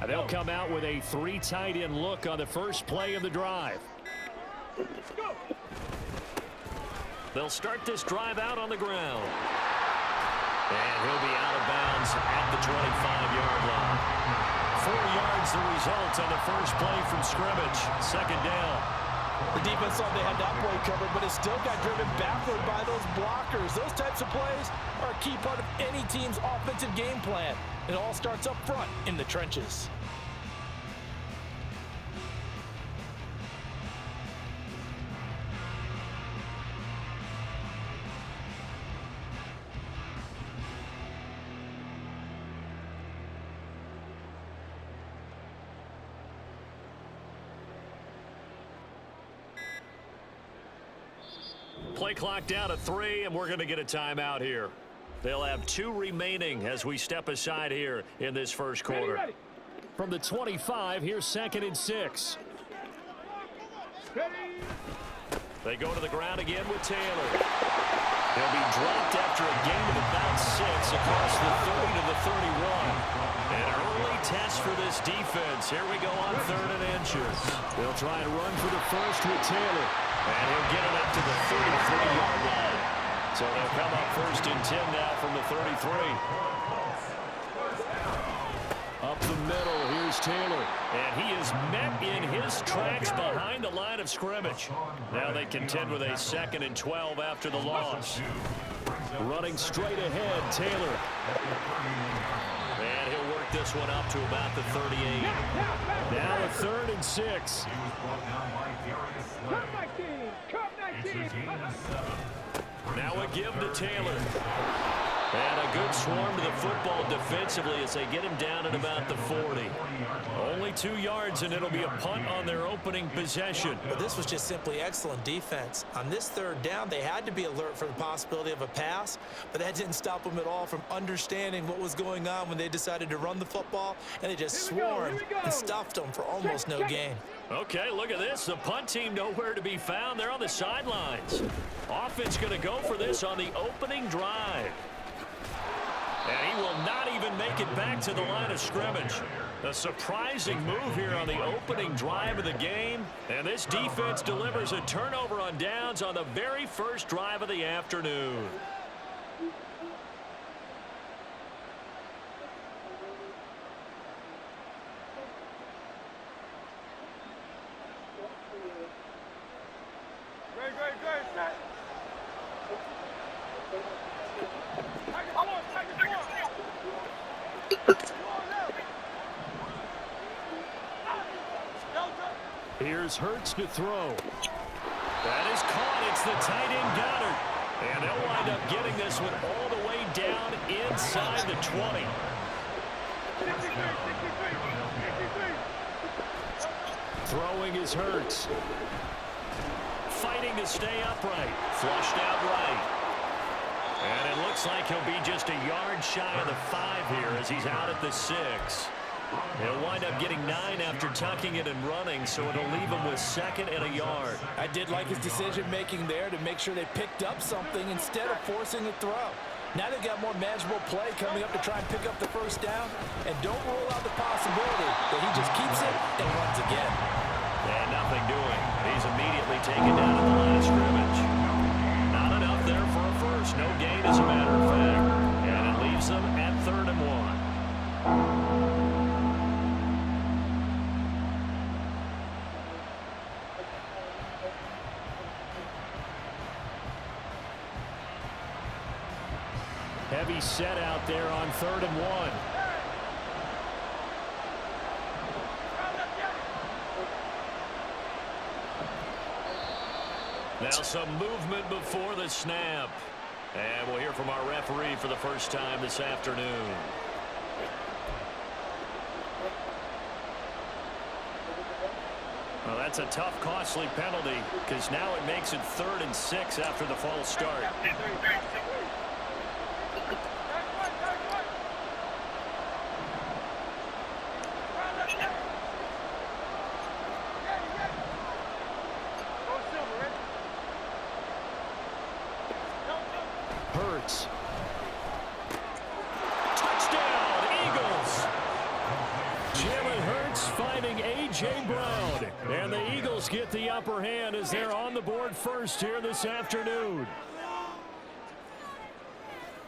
They'll come out with a 3 tight end look on the first play of the drive. They'll start this drive out on the ground. And he'll be out of bounds at the 25-yard line. 4 yards the result on the first play from scrimmage. Second down. The defense thought they had that play covered, but it still got driven backward by those blockers. Those types of plays are a key part of any team's offensive game plan. It all starts up front in the trenches. Play clock down to 3, and we're going to get a timeout here. They'll have 2 remaining as we step aside here in this first quarter. Ready. From the 25, here's 2nd and 6. They go to the ground again with Taylor. He'll be dropped after a gain of about 6 across the 30 to the 31. An early test for this defense. Here we go on 3rd and inches. They'll try and run for the first with Taylor. And he'll get it up to the 33-yard line. So they'll come up 1st and 10 now from the 33. Up the middle, here's Taylor. And he is met in his tracks behind the line of scrimmage. Now they contend with a 2nd and 12 after the loss. Running straight ahead, Taylor. And he'll work this one up to about the 38. Now a 3rd and 6. Now a give to Taylor. And a good swarm to the football defensively as they get him down at about the 40. Only 2 yards, and it'll be a punt on their opening possession. But this was just simply excellent defense. On this 3rd down, they had to be alert for the possibility of a pass, but that didn't stop them at all from understanding what was going on when they decided to run the football, and they just swarmed and stuffed them for almost no gain. Okay, look at this. The punt team nowhere to be found. They're on the sidelines. Offense going to go for this on the opening drive. And he will not even make it back to the line of scrimmage. A surprising move here on the opening drive of the game. And this defense delivers a turnover on downs on the very first drive of the afternoon. Here's Hurts to throw. That is caught. It's the tight end Goddard. And they'll wind up getting this one all the way down inside the 20. Throwing is Hurts. Fighting to stay upright. Flushed out right. And it looks like he'll be just a yard shy of the 5 here as he's out at the 6. He'll wind up getting 9 after tucking it and running, so it'll leave him with 2nd and a yard. I did like his decision-making there to make sure they picked up something instead of forcing a throw. Now they've got more manageable play coming up to try and pick up the 1st down, and don't rule out the possibility that he just keeps it and runs again. And nothing doing. He's immediately taken down at the line of scrimmage. Not enough there for a first. No gain, as a matter of fact. And it leaves them at 3rd and 1. Heavy set out there on 3rd and 1. Now some movement before the snap. And we'll hear from our referee for the first time this afternoon. Well, that's a tough, costly penalty because now it makes it 3rd and 6 after the false start. Hurts. Touchdown, Eagles. Jalen A.J. Brown. And the Eagles get the upper hand as they're on the board first here this afternoon.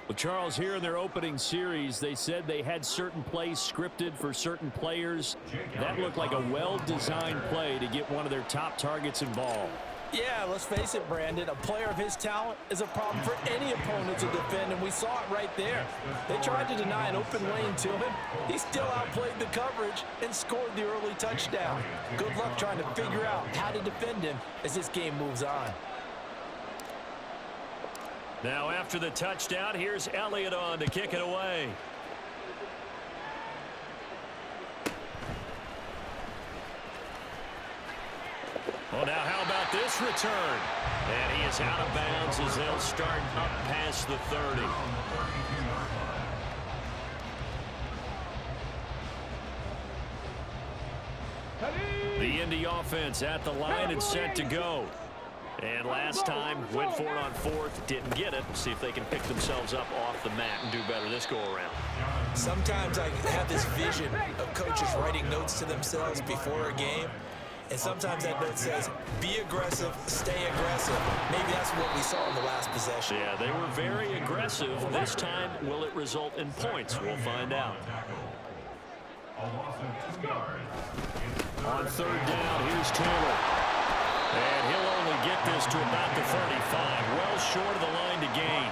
Well, Charles, here in their opening series, they said they had certain plays scripted for certain players. That looked like a well-designed play to get one of their top targets involved. Yeah, let's face it, Brandon. A player of his talent is a problem for any opponent to defend, and we saw it right there. They tried to deny an open lane to him. He still outplayed the coverage and scored the early touchdown. Good luck trying to figure out how to defend him as this game moves on. Now after the touchdown, here's Elliott on to kick it away. Well, now how about this return? And he is out of bounds as they'll start up past the 30. The Indy offense at the line and set to go. And last time, went for it on fourth, didn't get it. See if they can pick themselves up off the mat and do better this go-around. Sometimes I have this vision of coaches writing notes to themselves before a game. And sometimes that note says, be aggressive, stay aggressive. Maybe that's what we saw in the last possession. Yeah, they were very aggressive. This time, will it result in points? We'll find out. On third down, here's Taylor. And he'll only get this to about the 35, well short of the line to gain.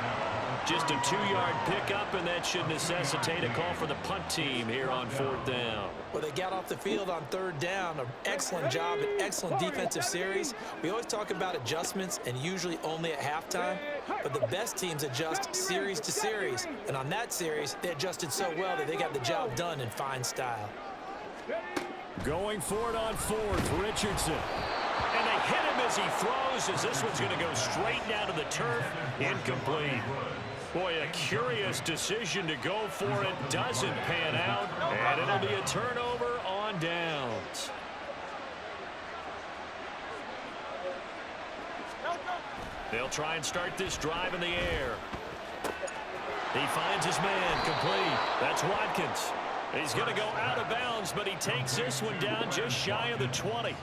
Just a 2-yard pickup, and that should necessitate a call for the punt team here on fourth down. Well, they got off the field on third down. An excellent job, an excellent defensive series. We always talk about adjustments, and usually only at halftime. But the best teams adjust series to series. And on that series, they adjusted so well that they got the job done in fine style. Going for it on fourth, Richardson. And they hit him as he throws, as this one's going to go straight down to the turf. Incomplete. Boy, a curious decision to go for it. Doesn't pan out, and it'll be a turnover on downs. They'll try and start this drive in the air. He finds his man, complete. That's Watkins. He's going to go out of bounds, but he takes this one down just shy of the 20.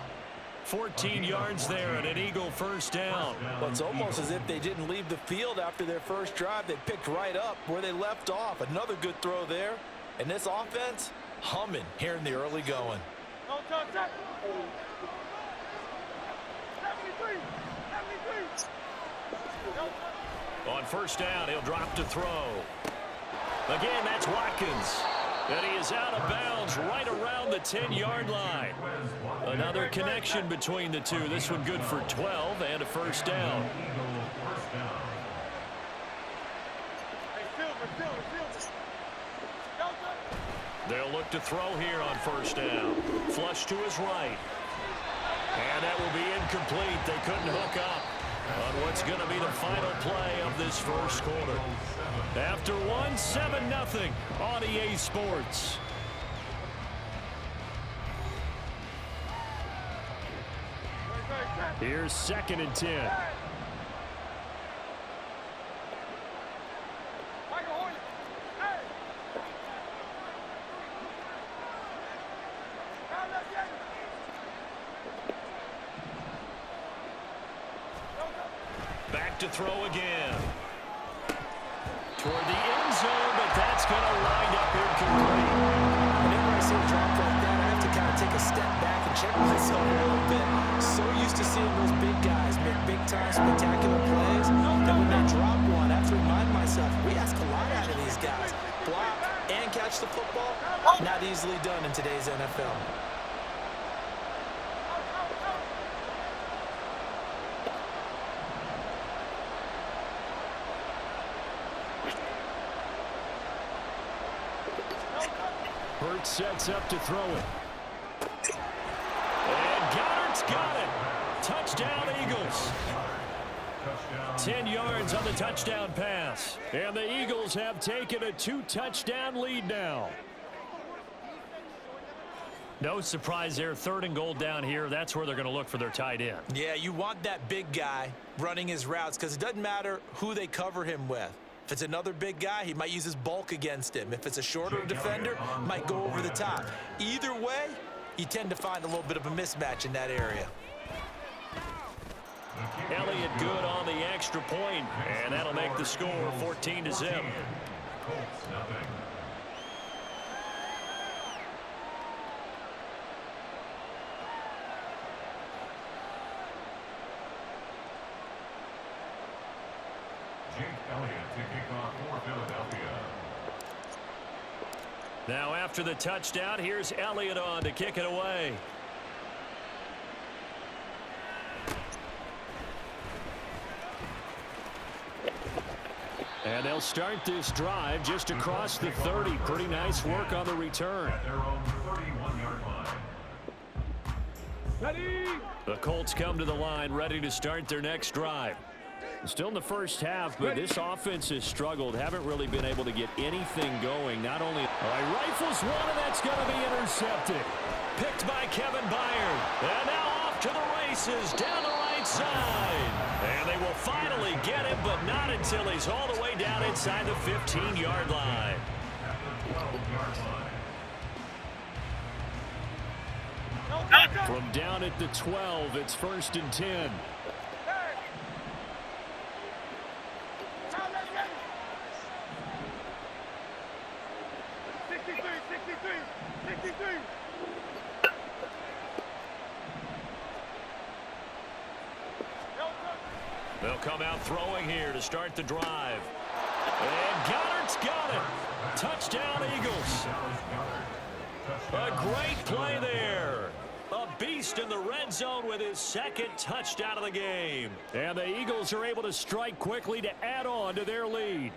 14 yards there and an Eagle first down. Well, it's almost as if they didn't leave the field after their first drive. They picked right up where they left off. Another good throw there. And this offense, humming here in the early going. On first down, he'll drop to throw. Again, that's Watkins. And he is out of bounds right around the 10-yard line. Another connection between the two. This one good for 12 and a first down. They'll look to throw here on first down. Flush to his right. And that will be incomplete. They couldn't hook up on what's going to be the final play of this first quarter. After 7-0 on EA Sports. Here's 2nd and 10. Back to throw again. Toward the end zone, but that's going to wind up incomplete. Whenever I see a drop like that, I have to kind of take a step back and check myself a little bit. So used to seeing those big guys make big-time, spectacular plays that when they drop one, I have to remind myself, we ask a lot out of these guys. Block and catch the football, not easily done in today's NFL. Hurts sets up to throw it. And Goddard's got it. Touchdown, Eagles. 10 yards on the touchdown pass. And the Eagles have taken a 2-touchdown lead now. No surprise there. 3rd and goal down here. That's where they're going to look for their tight end. Yeah, you want that big guy running his routes because it doesn't matter who they cover him with. If it's another big guy, he might use his bulk against him. If it's a shorter defender, might go over the top. Either way, you tend to find a little bit of a mismatch in that area. Elliott good on the extra point, and that'll make the score 14-0. Now after the touchdown, here's Elliott on to kick it away. And they'll start this drive just across the 30. Pretty nice work on the return. The Colts come to the line ready to start their next drive. Still in the first half, but this offense has struggled. Haven't really been able to get anything going. Not only rifles one, and that's going to be intercepted. Picked by Kevin Byard. And now off to the races down the right side. And they will finally get him, but not until he's all the way down inside the 15-yard line. From down at the 12, it's 1st and 10. They'll come out throwing here to start the drive. And Goddard's got it. Touchdown, Eagles. A great play there. A beast in the red zone with his second touchdown of the game. And the Eagles are able to strike quickly to add on to their lead.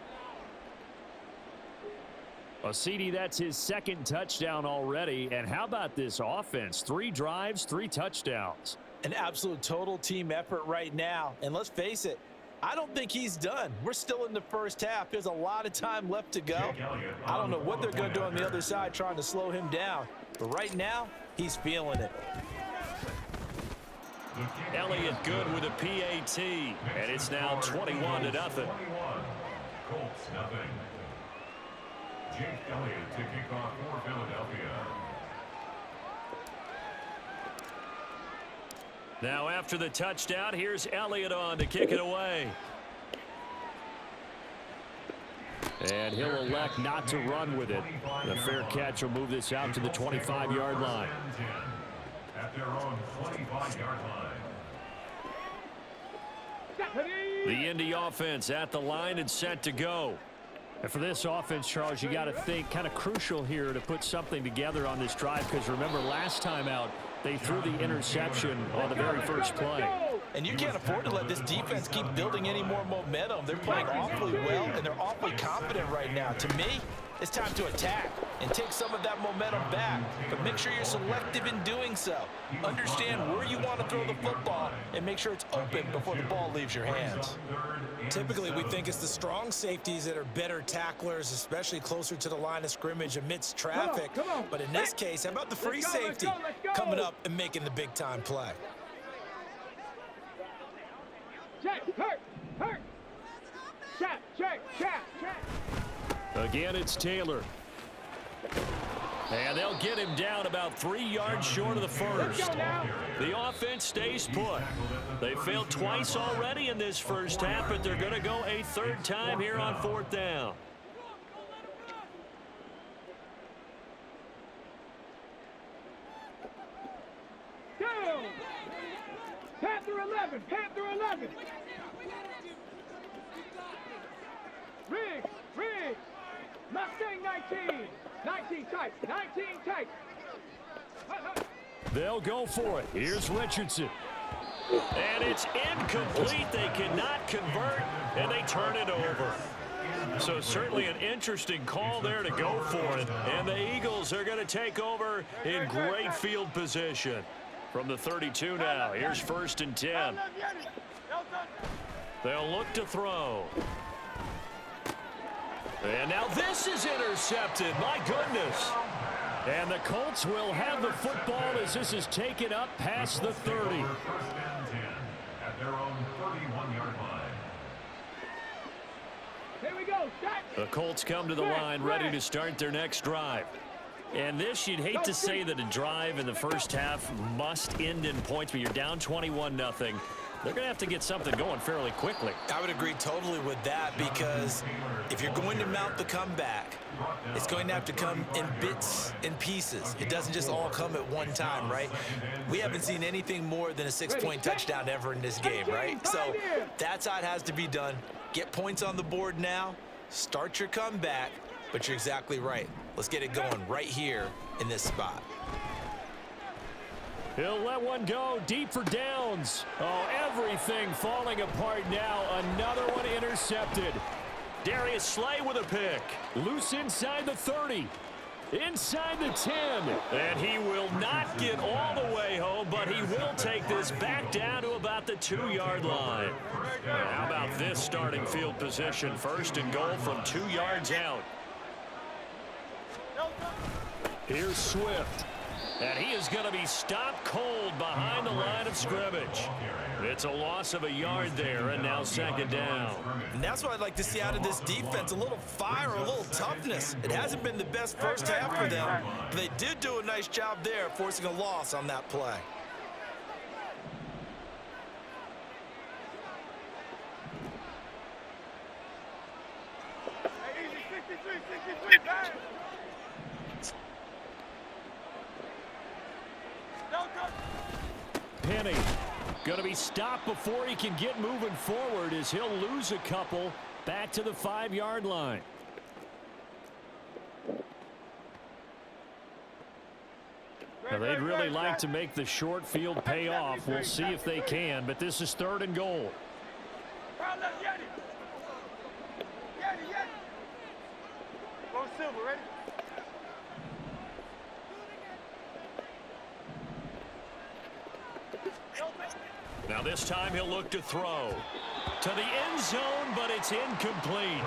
CD, that's his second touchdown already. And how about this offense? 3 drives, 3 touchdowns. An absolute total team effort right now. And let's face it, I don't think he's done. We're still in the first half. There's a lot of time left to go. I don't know what they're going to do on the other side trying to slow him down. But right now, he's feeling it. Elliott good with a PAT. And it's now 21-0. Colts nothing. Jake Elliott to kick off for Philadelphia. Now after the touchdown, here's Elliott on to kick it away. And he'll elect not to run with it. The fair catch will move this out to the 25-yard line. At their own 25-yard line. The Indy offense at the line and set to go. And for this offense, Charles, you got to think kind of crucial here to put something together on this drive, because remember last time out they threw the interception on the very first play. And you can't afford to let this defense keep building any more momentum. They're playing awfully well, and they're awfully confident right now. To me, it's time to attack and take some of that momentum back. But make sure you're selective in doing so. Understand where you want to throw the football and make sure it's open before the ball leaves your hands. Typically, we think it's the strong safeties that are better tacklers, especially closer to the line of scrimmage amidst traffic. But in this case, how about the free safety coming up and making the big-time play? Check. Again, it's Taylor. And they'll get him down about 3 yards short of the first. The offense stays put. They failed twice already in this first half, but they're going to go a third time here on 4th down. Panther 11, Panther 11. Rig. Mustang 19. 19 tight, 19 tight. They'll go for it. Here's Richardson. And it's incomplete. They cannot convert, and they turn it over. So certainly an interesting call there to go for it. And the Eagles are going to take over in great field position. From the 32 now, here's 1st and 10. They'll look to throw. And now this is intercepted. My goodness. And the Colts will have the football as this is taken up past the 30. First and 10 at their own 31-yard line. Here we go. The Colts come to the line ready to start their next drive. And this, you'd hate to say that a drive in the first half must end in points, but you're down 21-0. They're going to have to get something going fairly quickly. I would agree totally with that, because if you're going to mount the comeback, it's going to have to come in bits and pieces. It doesn't just all come at one time, right? We haven't seen anything more than a 6-point touchdown ever in this game, right? So that's how it has to be done. Get points on the board now, start your comeback, but you're exactly right. Let's get it going right here in this spot. He'll let one go deep for downs. Oh, everything falling apart now. Another one intercepted. Darius Slay with a pick. Loose inside the 30. Inside the 10. And he will not get all the way home, but he will take this back down to about the 2-yard line. How about this starting field position? 1st and goal from 2 yards out. Here's Swift. And he is going to be stopped cold behind the line of scrimmage. It's a loss of a yard there, and now 2nd down. And that's what I'd like to see out of this defense, a little fire, a little toughness. It hasn't been the best first half for them, but they did do a nice job there, forcing a loss on that play. Penny going to be stopped before he can get moving forward, as he'll lose a couple back to the 5-yard line. Now, they'd really like to make the short field pay off. We'll see if they can, but this is 3rd and goal. Silver, ready? Now this time he'll look to throw to the end zone, but it's incomplete.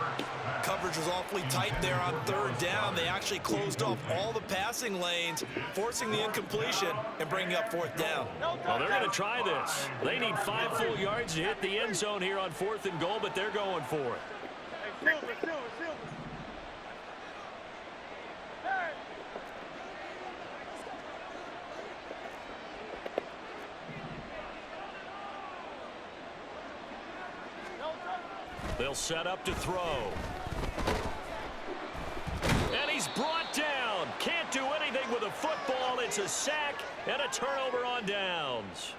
Coverage was awfully tight there on 3rd down. They actually closed off all the passing lanes, forcing the incompletion and bringing up 4th down. Well, they're going to try this. They need 5 full yards to hit the end zone here on 4th and goal, but they're going for it. Hey, silver. Hey. They'll set up to throw. And he's brought down. Can't do anything with a football. It's a sack and a turnover on downs.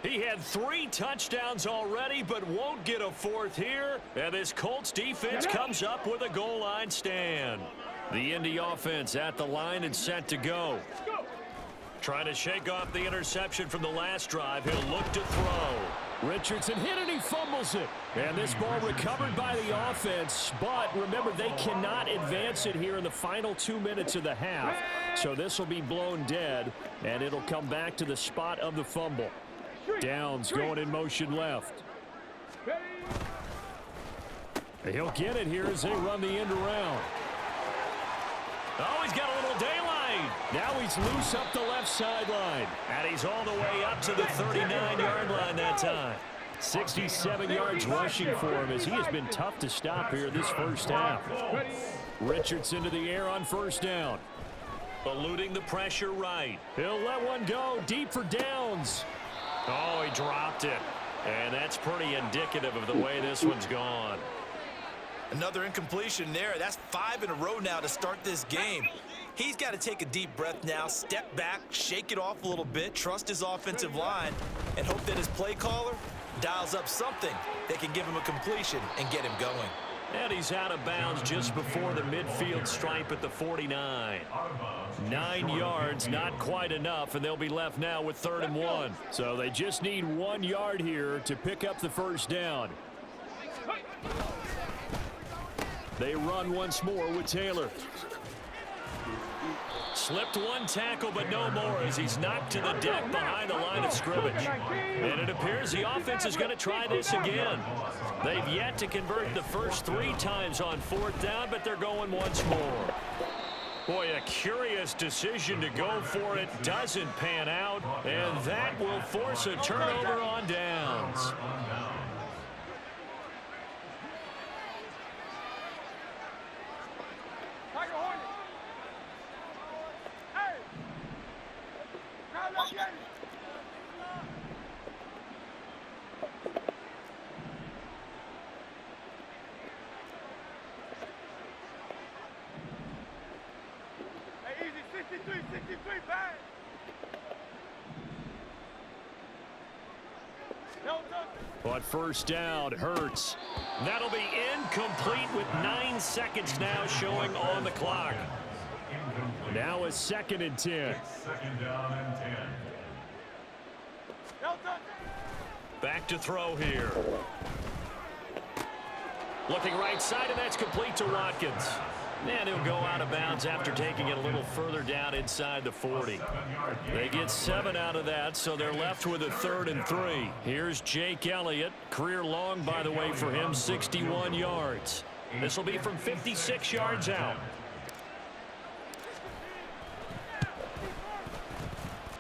He had 3 touchdowns already, but won't get a 4th here. And this Colts defense comes up with a goal line stand. The Indy offense at the line and set to go. Trying to shake off the interception from the last drive. He'll look to throw. Richardson hit and he fumbles it. And this ball recovered by the offense. But remember, they cannot advance it here in the final 2 minutes of the half. So this will be blown dead, and it'll come back to the spot of the fumble. Downs going in motion left. He'll get it here as they run the end around. Oh, he's got a little daylight. Now he's loose up the left sideline. And he's all the way up to the 39-yard line that time. 67 yards rushing for him, as he has been tough to stop here this first half. Richardson to the air on 1st down. Eluding the pressure right. He'll let one go deep for Downs. Oh, he dropped it. And that's pretty indicative of the way this one's gone. Another incompletion there. That's 5 in a row now to start this game. He's got to take a deep breath now, step back, shake it off a little bit, trust his offensive line, and hope that his play caller dials up something that can give him a completion and get him going. And he's out of bounds just before the midfield stripe at the 49. 9 yards, not quite enough, and they'll be left now with 3rd and 1. So they just need 1 yard here to pick up the 1st down. They run once more with Taylor. Slipped one tackle, but no more, as he's knocked to the deck behind the line of scrimmage. And it appears the offense is going to try this again. They've yet to convert the first 3 times on 4th down, but they're going once more. Boy, a curious decision to go for it doesn't pan out, and that will force a turnover on downs. Hey, easy, 63, bang! On first down, Hurts. That'll be incomplete with 9 seconds now showing on the clock. Now a 2nd and 10. Second down and 10. Back to throw here. Looking right side, and that's complete to Watkins. And he'll go out of bounds after taking it a little further down inside the 40. They get 7 out of that, so they're left with a 3rd and 3. Here's Jake Elliott. Career long, by the way, for him, 61 yards. This will be from 56 yards out.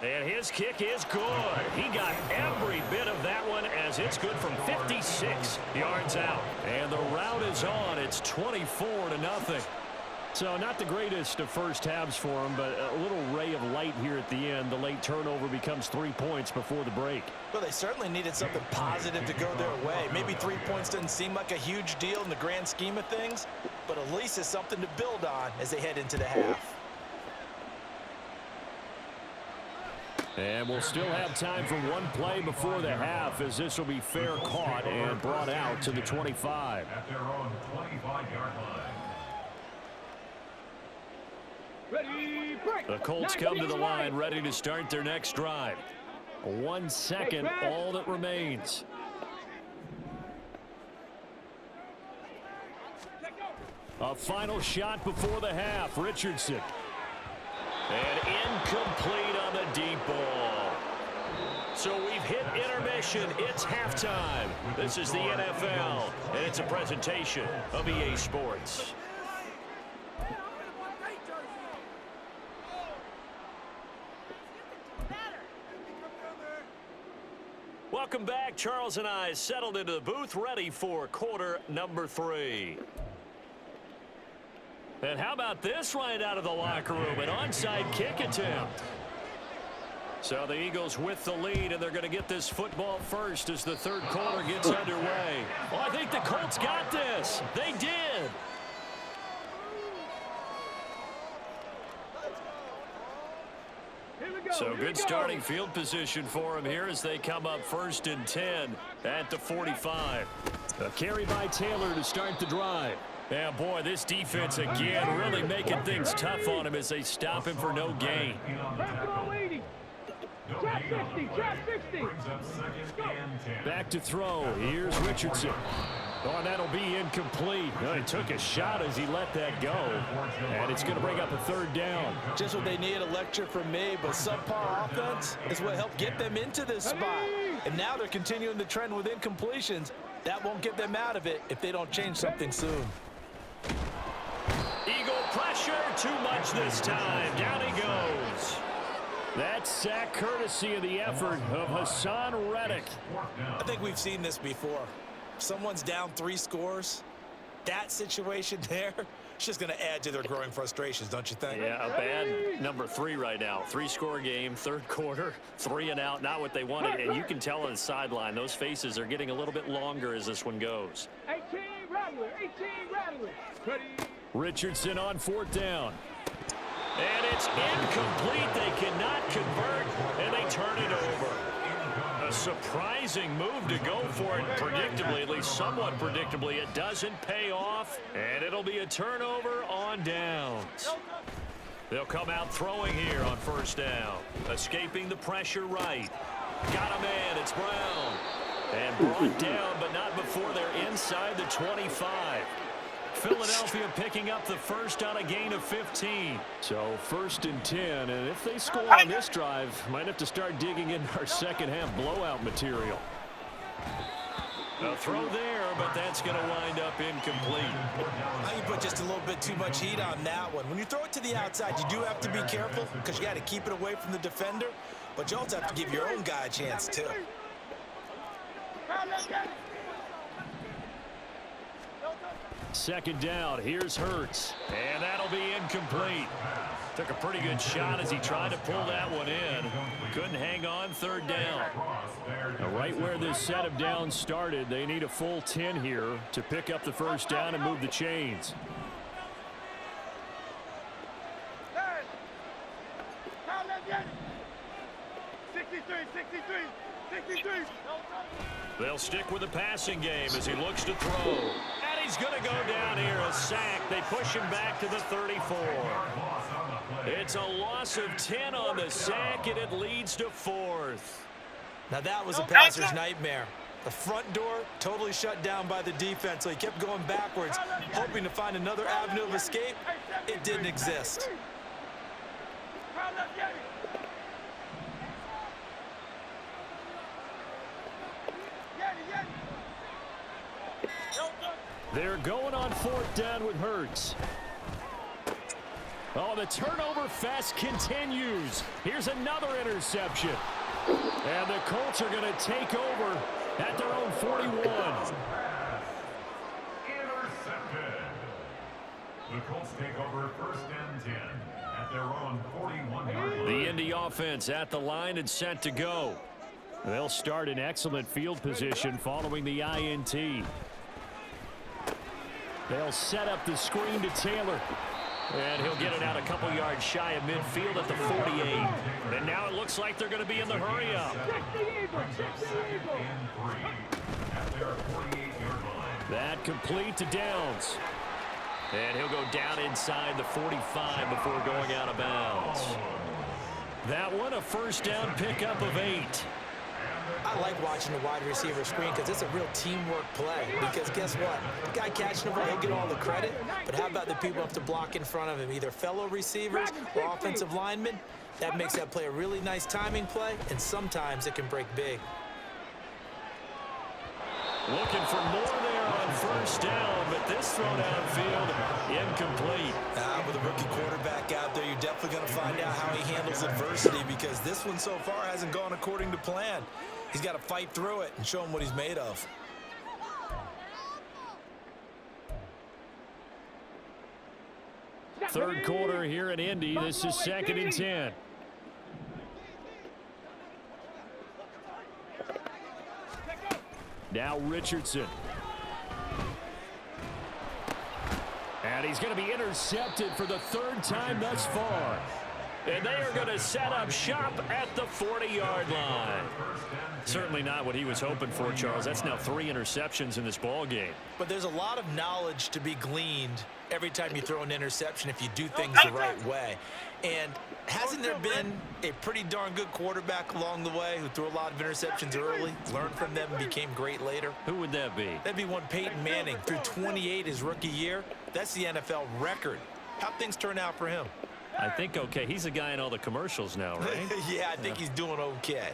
And his kick is good. He got every bit of that one as it's good from 56 yards out. And the route is on. It's 24-0. So not the greatest of first halves for him, but a little ray of light here at the end. The late turnover becomes 3 points before the break. Well, they certainly needed something positive to go their way. Maybe 3 points doesn't seem like a huge deal in the grand scheme of things, but at least it's something to build on as they head into the half. And we'll still have time for one play before the half, as this will be fair caught and brought out to the 25. At their own 25-yard line. Ready, break! The Colts come to the line ready to start their next drive. 1 second, all that remains. A final shot before the half. Richardson. And incomplete on the deep ball. So we've hit intermission. It's halftime. This is the NFL, and it's a presentation of EA Sports. Welcome back. Charles and I settled into the booth, ready for quarter number 3. And how about this right out of the locker room? An onside kick attempt. So the Eagles with the lead, and they're going to get this football first as the third quarter gets underway. Well, I think the Colts got this. They did. So good starting field position for them here as they come up 1st and 10 at the 45. A carry by Taylor to start the drive. Yeah, boy, this defense again really making things tough on him as they stop him for no gain. Basketball 80. Trap 60, trap 60. Brings up 2nd and 10. Back to throw. Here's Richardson. Oh, and that'll be incomplete. Oh, he took a shot as he let that go. And it's going to bring up a 3rd down. Just what they need, a lecture from me, but subpar offense is what helped get them into this spot. And now they're continuing the trend with incompletions. That won't get them out of it if they don't change something soon. Eagle pressure, too much this time. Down he goes. That sack courtesy of the effort of Hassan Reddick. I think we've seen this before. Someone's down 3 scores. That situation there, it's just going to add to their growing frustrations, don't you think? Yeah, a bad number 3 right now. 3-score game, 3rd quarter, 3 and out, not what they wanted. And you can tell on the sideline, those faces are getting a little bit longer as this one goes. 18 Rattler, 18 Rattler. Ready. Richardson on 4th down. And it's incomplete. They cannot convert, and they turn it over. A surprising move to go for it predictably, at least somewhat predictably. It doesn't pay off, and it'll be a turnover on downs. They'll come out throwing here on 1st down. Escaping the pressure right. Got a man. It's Brown. And brought down, but not before they're inside the 25. Philadelphia picking up the first on a gain of 15. So 1st and 10, and if they score on this drive, might have to start digging in our second half blowout material. A throw there, but that's going to wind up incomplete. I think you put just a little bit too much heat on that one. When you throw it to the outside, you do have to be careful because you got to keep it away from the defender, but you also have to give your own guy a chance too. 2nd down, here's Hurts. And that'll be incomplete. Took a pretty good shot as he tried to pull that one in. Couldn't hang on, third down. Now, right where this set of downs started, they need a full 10 here to pick up the first down and move the chains. They'll stick with the passing game as he looks to throw. And he's going to go down here, a sack. They push him back to the 34. It's a loss of 10 on the sack, and it leads to 4th. Now that was a passer's nightmare. The front door totally shut down by the defense, so he kept going backwards, hoping to find another avenue of escape. It didn't exist. They're going on 4th down with Hurts. Oh, the turnover fest continues. Here's another interception. And the Colts are going to take over at their own 41. Intercepted. The Colts take over 1st and 10 at their own 41-yard line. The Indy offense at the line and set to go. They'll start in excellent field position following the INT. They'll set up the screen to Taylor. And he'll get it out a couple yards shy of midfield at the 48. And now it looks like they're going to be in the hurry-up. That complete to Downs. And he'll go down inside the 45 before going out of bounds. That one a first down pickup of 8. I like watching the wide receiver screen because it's a real teamwork play. Because guess what? The guy catching the ball, he'll get all the credit. But how about the people who have to block in front of him, either fellow receivers or offensive linemen? That makes that play a really nice timing play, and sometimes it can break big. Looking for more there on first down, but this throw downfield incomplete. With a rookie quarterback out there, you're definitely going to find out how he handles adversity, because this one so far hasn't gone according to plan. He's got to fight through it and show him what he's made of. Third quarter here in Indy. This is 2nd and 10. Now Richardson. And he's going to be intercepted for the 3rd time thus far. And they are going to set up shop at the 40-yard line. Certainly not what he was hoping for, Charles. That's now 3 interceptions in this ball game. But there's a lot of knowledge to be gleaned every time you throw an interception if you do things the right way. And hasn't there been a pretty darn good quarterback along the way who threw a lot of interceptions early, learned from them, and became great later? Who would that be? That'd be one Peyton Manning. Threw 28 his rookie year. That's the NFL record. How'd things turn out for him? I think okay. He's a guy in all the commercials now, right? Yeah, I think he's doing okay.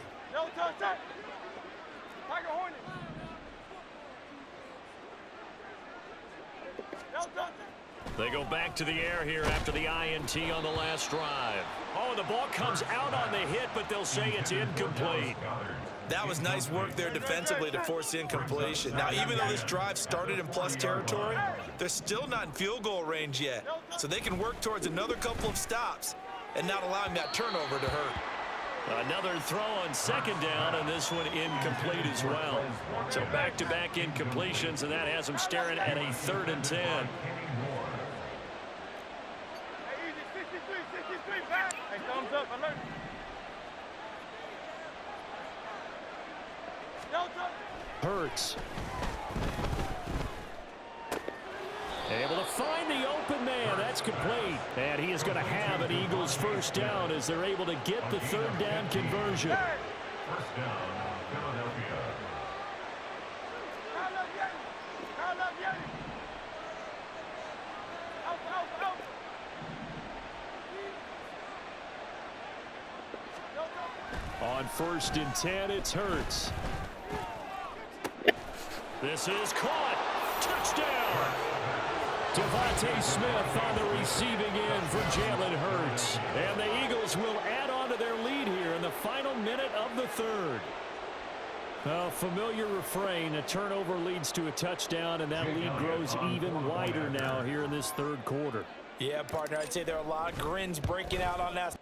They go back to the air here after the INT on the last drive. Oh, the ball comes out on the hit, but they'll say it's incomplete. That was nice work there defensively to force incompletion. Now, even though this drive started in plus territory, they're still not in field goal range yet. So they can work towards another couple of stops and not allowing that turnover to hurt. Another throw on 2nd down, and this one incomplete as well. So back-to-back incompletions, and that has them staring at a 3rd and 10. Hurts. Able to find the open man. That's complete. And he is going to have an Eagles first down as they're able to get the 3rd down conversion. First down, Philadelphia. On 1st and 10, it's Hurts. This is caught. Touchdown. Devontae Smith on the receiving end for Jalen Hurts. And the Eagles will add on to their lead here in the final minute of the 3rd. A familiar refrain, a turnover leads to a touchdown, and that lead grows even wider now here in this 3rd quarter. Yeah, partner, I'd say there are a lot of grins breaking out on that.